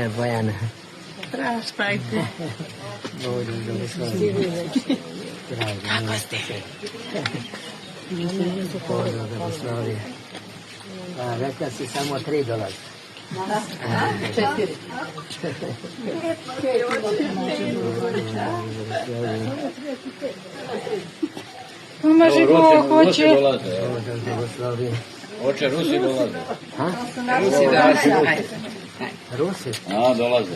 je Bojana. Praštajte. Kako ste? Rekla si samo 3 dolaze. 4. Pomaži ko hoće. Oče, Rusi dolaze. Rusi dolaze. Rusi? A, dolaze.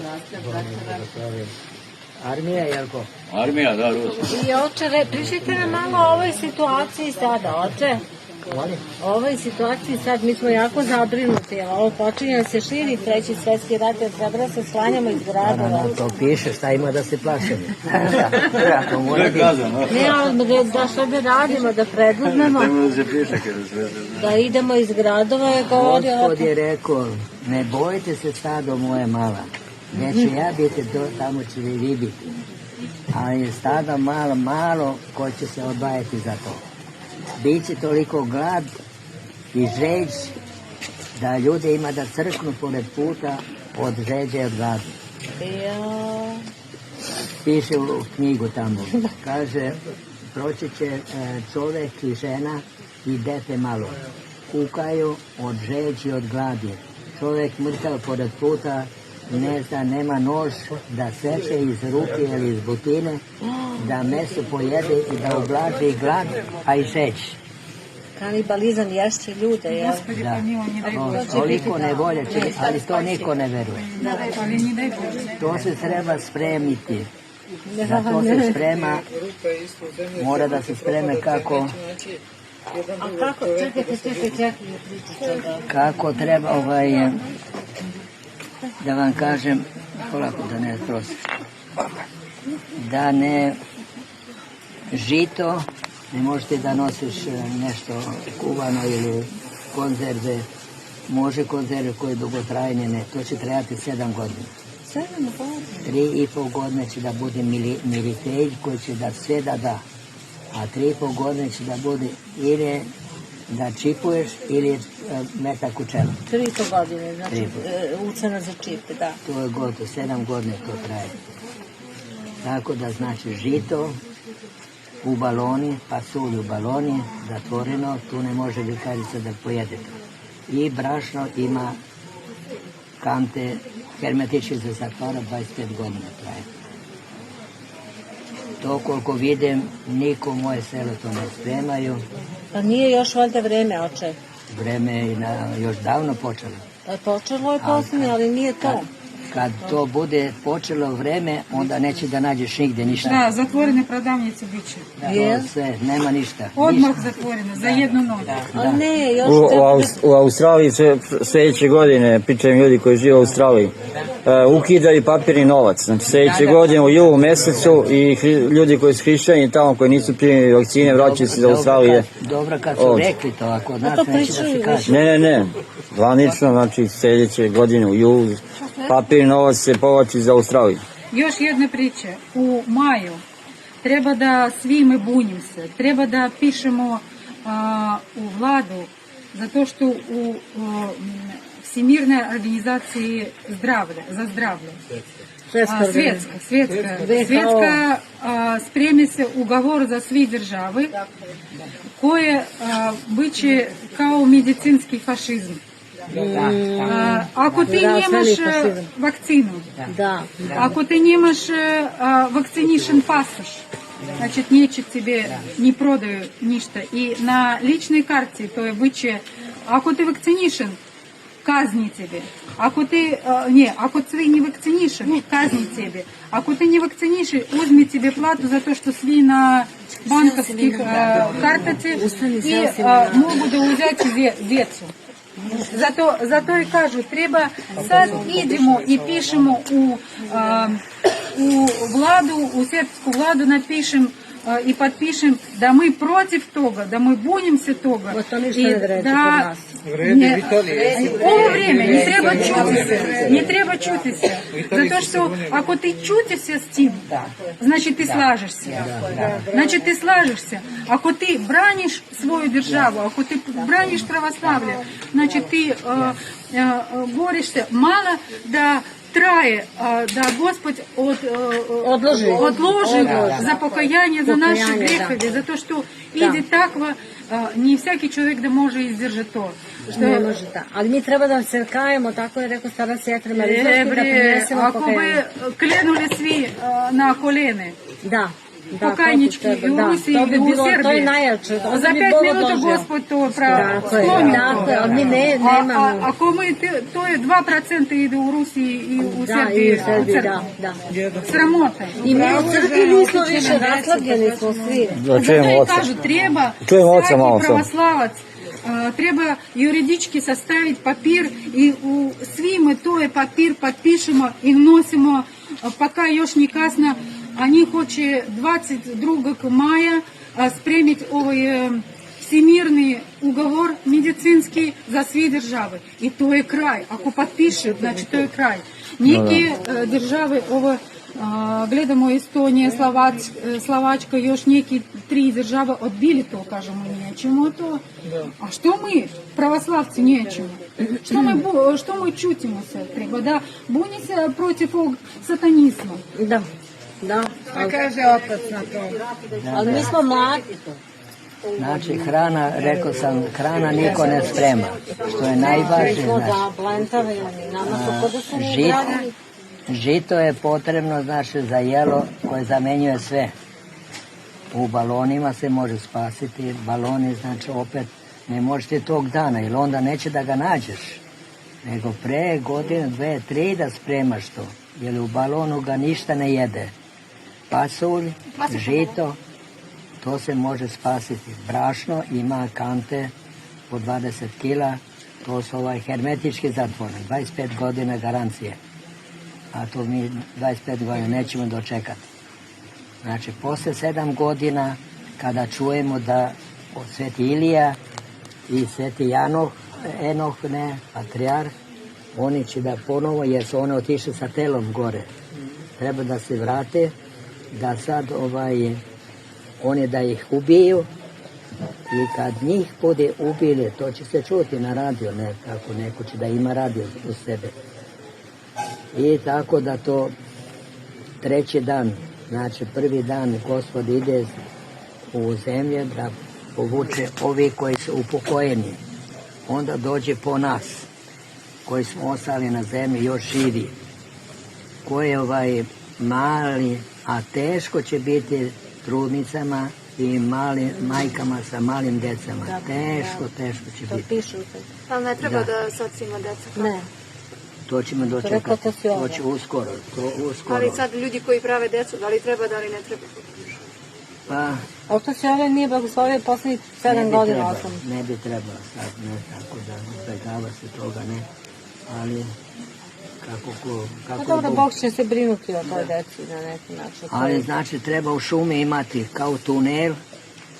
Armija, Jelko? Armija, da, Rusi. I oče, pričajte nam malo o ovoj situaciji sada, oče. O ovoj situaciji sad mi smo jako zabrinuti, a ovo počinje da se širi 3. svjetski rat, jer treba da se slanjamo iz gradova. To piše, šta ima da se plašemo. Ne, ali da što da radimo, da preduzmemo, da idemo iz gradova, je govorio. Gospod je rekao, ne bojte se stado moje mala, gdje ću ja biti, tamo će vi biti. Ali je stada malo, ko će se odvajati za to. Biće toliko glad i žeđ da ljudi ima da crknu pored puta od žeđe i od gladu. Piše u knjigu tamo. Kaže, proći će čovjek i žena i dete malo. Kukaju od žeđi i od gladi. Čovjek mrtav pored puta, ne zna, nema nož da seče iz ruke ili iz butine, da meso pojede i da ublaži glad, a i žeđ. Kanibalizam ješće ljude, jel? Da, toliko nevolje će, ali to niko ne veruje. To se treba spremiti. Za to se sprema, mora da se spreme kako... A kako? Čekajte. Kako treba, da vam kažem, polako da ne prosim, da ne žito, ne možete da nosiš nešto kuvano ili konzerve, može konzerve koje dugotrajne, ne, to će trajati 7 godina. 7 godina? 3,5 godine će da bude militelj koji će da sve da, a 3,5 godine će da bude ili da čipuješ ili metak u čelu. 3,5 godine, znači ucena za čip, da. To je gotovo, 7 godina to traje. Tako da znači žito u baloni, pasulj u baloni, zatvoreno, tu ne može vikarica da pojede to. I brašno ima kante, hermetički za zatvara, 25 godina traje. To koliko vidim, niko moje selo to ne spremaju. Pa nije još valjda vreme, oče? Vreme je još davno počelo. Pa počelo je posljednje, ali nije to. Kad to bude počelo vreme, onda neće da nađeš nigde ništa. Da, zatvorene prodavnice bit će. Sve, nema ništa. Odmah zatvorene, za jednu noć. Ali ne, još... U Australiji sljedeće godine, pričam ljudi koji žive u Australiji, ukidaju papirni novac. Znači sljedeće godine u julu mjesecu i ljudi koji su hrišćani tamo koji nisu primili vakcine vraćaju se iz Australije. Dobro kad su rekli to, ako od nas neće da se kaže. Ne. Zvanično, znači sljedeće godine u julu papirni novac se povlači za Australiju. Još jedna priča. U maju treba da svi me bunim se. Treba da pišemo u vladu, zato što u Всемирной организации за здравлje. Svetska spremi se ugovor za svi države koje biće kao medicinski fašizm. Ako ti nemaš vakcinu, ako ti nemaš vakcinišen pasoš, значит, neće тебе не продaju ništa. I na ličnoj karti to je biće, ako ti vakcinišen, kazni тебе. Ako ti не vakcinišen, kazni тебе. Ako ti не vakcinišen, uzmi тебе плату за то, что svi na bankovskih kartici i mogu da uzeti djecu. Zato i kažu, treba sad idemo i pišemo u vladu, u srpsku vladu napišem i potpišem da mi protiv toga, da mi bunim se toga. I da ovo vrijeme ne treba čuti se. Zato što ako ti čuti se s tim, znači ti slažeš se. Znači ti slažeš se. Ako ti braniš svoju državu, ako ti braniš pravoslavlje, znači ti boriš se malo da traje, da Gospod Odloži za pokajanje za naše Pokajanje, grehove, zato što ide takva, nije svaki čovjek da može izdržati to. Ne može da. Ali mi treba da se kajemo, tako je rekao stara sestra Marizovski, da prinesemo Ako pokajanje. bi klenuli svi na kolene, Da. pokajnički i u Rusiji i u Srbiji. To je najjače. Za 5 minuta Gospod to skloni. Tako je, ali mi nemamo. Ako mi to je 2% ide u Rusiji i u Da, i u Srbiji. Srbiji, da. Sramota. I mi u crkvi nismo više raslavljeni smo svi. Da Zato čujemo i oca. kažu, treba Čujemo oca malo svaki samo. pravoslavac treba juridički sastaviti papir i u svime to je papir potpišemo i nosimo, пока još nije kasno, a njih hoće 22. maja spremiti ovaj всемирный ugovor medicinski za svi države. I to je kraj. Ako potpiše, znači to je kraj. Neke države, ovo gledamo Estonija, Slovačka, još neki 3 države odbili to, kažemo, nećemo to. A što mi, pravoslavci, nećemo? Što mi čutimo se? Treba da buni se protiv ovog satanizma. Da. Šta kaže otac na to? Ali mi smo mladi. Znači hrana, rekao sam, hrana niko ne sprema, što je najvažnije. Smo Znači, da blentave, nama su kod da su ne žito, gradili. žito je potrebno, znači, za jelo koje zamenjuje sve. U balonima se može spasiti, baloni, znači, opet ne možete tog dana, jer onda neće da ga nađeš, nego pre godine, 2, 3 da spremaš to, jer u balonu ga ništa ne jede. Pasulj, žito, to se može spasiti. Brašno ima kante po 20 kila, to su hermetički zatvorene, 25 godina garancije. A to mi 25 godina nećemo dočekati. Znači, posle 7 godina, kada čujemo da od Sveti Ilija i Sveti Enoh, patrijarh, oni će da ponovo, jer su one otišli sa telom gore. Treba da se vrate, da sad oni da ih ubiju i kad njih bude ubili, to će se čuti na radio, ne, kako neko će da ima radio u sebe. I tako da to 3. dan, znači 1. dan Gospod ide u zemlje da povuče ovi koji su upokojeni. Onda dođe po nas, koji smo ostali na zemlji još živi. Koji je mali, a teško će biti trudnicama i malim majkama sa malim decama. Teško će To biti. pišu. Ali ne treba da sad ima deca. Ne. To ćemo dočekati. To će uskoro. Ali sad ljudi koji prave decu, da li treba, da li ne treba? Pa, Otac Jovan nije blagoslovio poslednjih 7 godina. ne bi trebalo sad, ne tako da izbjegava se toga, ne. Ali, kako Dobro, Bog će se brinuti o toj deci na neki način. Ali znači treba u šumi imati kao tunel,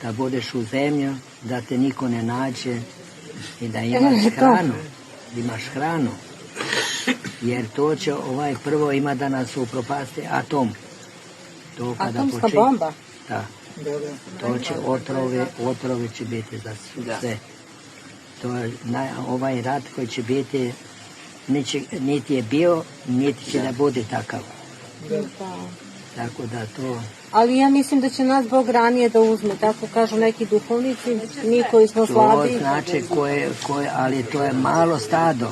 da budeš u zemlju, da te niko ne nađe i da imaš hranu. Jer to će prvo ima da nas upropasti atom. To kada Atomska bomba? Da. To će otrovi će biti za sve. To je ovaj rat koji će biti niti je bio, niti će da bude takav. Tako da to... Ali ja mislim da će nas Bog ranije da uzme, tako kažu neki duhovnici, mi koji smo slabi. To znači ali to je malo stado.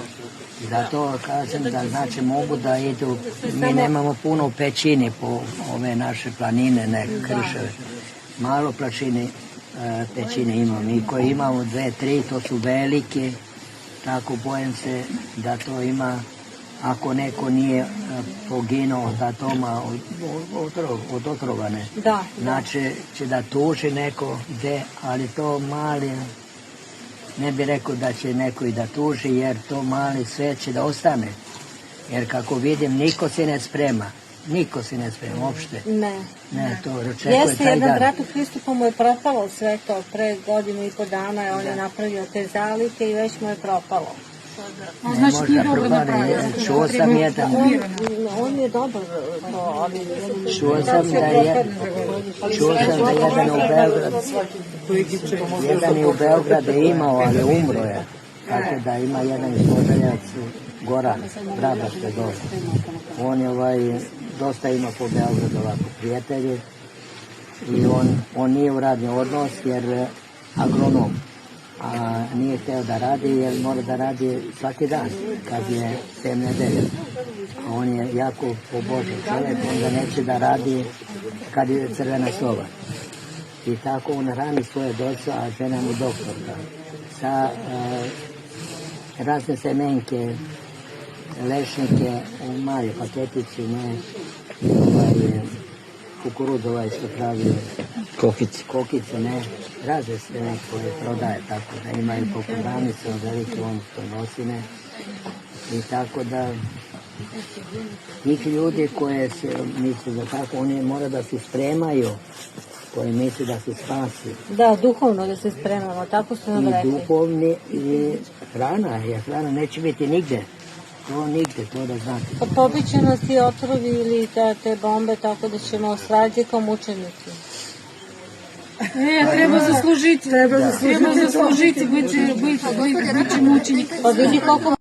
Zato kažem da znači mogu da idu, mi nemamo puno pećini po ove naše planine, ne krševe. Malo pećine imamo. Mi koji imamo 2, 3, to su velike, tako bojim se da to ima, ako neko nije poginuo od atoma, od otrovane. Znači će da tuži neko gde, ali to mali, ne bi rekao da će neko i da tuži, jer to mali svet će da ostane. Jer kako vidim, niko se ne sprema. Niko se ne sprema, uopšte. Ne, to očekuje taj dan. Jeste, jedan brat u Hristu pa mu je propalo sve to, pre 1.5 dana on je napravio te zalike i već mu je propalo. Znači nije dobro napravio. Čuo sam jedan. On je dobar to, ali... Čuo sam da jedan je u Beogradu imao, ali umro je. Tako da ima jedan izvodaljac Goran, brada što je dole. On je dosta ima po Beogradu ovako prijatelji i on nije u radni odnos jer agronom, a nije hteo da radi jer mora da radi svaki dan kad je 7 nedelja. A on je jako pobožan čovjek, onda neće da radi kad je crvena slova. I tako on hrani svoje doca, a žena mu doktorka. Sa razne semenke, lešnike u mali paketici, ne kukuruz ovaj što pravi kokice, ne, razne sve koje prodaje, tako da imaju pokudanice, velike on to nosi, ne, i tako da njih ljudi koje se misle da tako, oni mora da se spremaju, koji misle da se spasi. Da, duhovno da se spremamo, tako su nam rekli. I duhovni i hrana, jer hrana neće biti nigde. To nigde, to da znate. Pa pobiće nas i otrovi ili te bombe, tako da ćemo straditi kao mučenici. Treba заслужити, biti mučenik. Pa vidi koliko